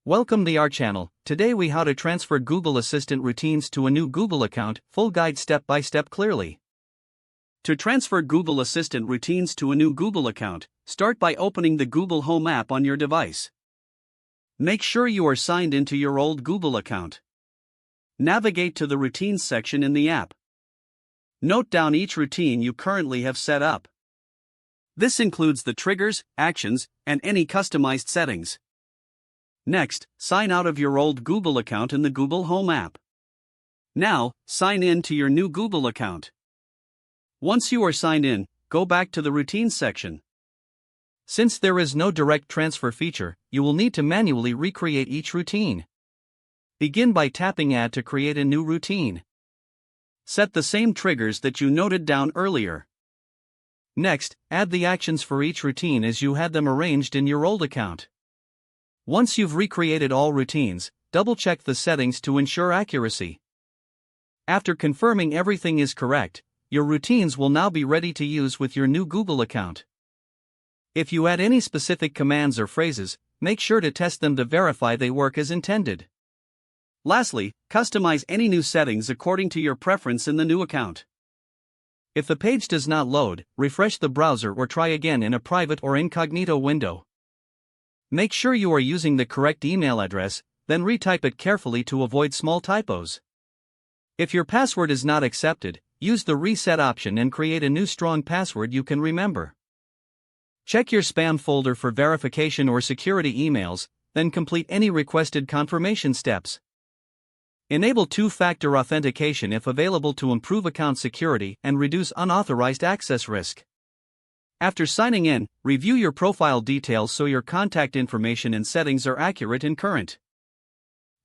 Welcome to our channel. Today we how to transfer Google Assistant routines to a new Google account, full guide step by step clearly. To transfer Google Assistant routines to a new Google account, start by opening the Google Home app on your device. Make sure you are signed into your old Google account. Navigate to the Routines section in the app. Note down each routine you currently have set up. This includes the triggers, actions, and any customized settings. Next, sign out of your old Google account in the Google Home app. Now, sign in to your new Google account. Once you are signed in, go back to the Routines section. Since there is no direct transfer feature, you will need to manually recreate each routine. Begin by tapping Add to create a new routine. Set the same triggers that you noted down earlier. Next, add the actions for each routine as you had them arranged in your old account. Once you've recreated all routines, double-check the settings to ensure accuracy. After confirming everything is correct, your routines will now be ready to use with your new Google account. If you add any specific commands or phrases, make sure to test them to verify they work as intended. Lastly, customize any new settings according to your preference in the new account. If the page does not load, refresh the browser or try again in a private or incognito window. Make sure you are using the correct email address, then retype it carefully to avoid small typos. If your password is not accepted, use the reset option and create a new strong password you can remember. Check your spam folder for verification or security emails, then complete any requested confirmation steps. Enable two-factor authentication if available to improve account security and reduce unauthorized access risk. After signing in, review your profile details so your contact information and settings are accurate and current.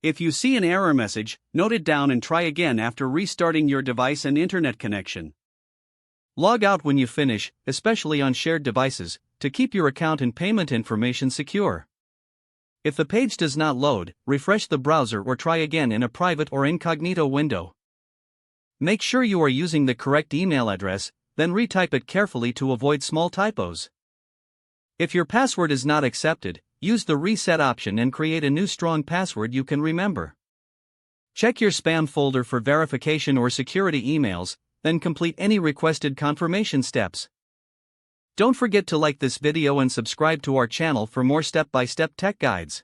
If you see an error message, note it down and try again after restarting your device and internet connection. Log out when you finish, especially on shared devices, to keep your account and payment information secure. If the page does not load, refresh the browser or try again in a private or incognito window. Make sure you are using the correct email address, then retype it carefully to avoid small typos. If your password is not accepted, use the reset option and create a new strong password you can remember. Check your spam folder for verification or security emails, then complete any requested confirmation steps. Don't forget to like this video and subscribe to our channel for more step-by-step tech guides.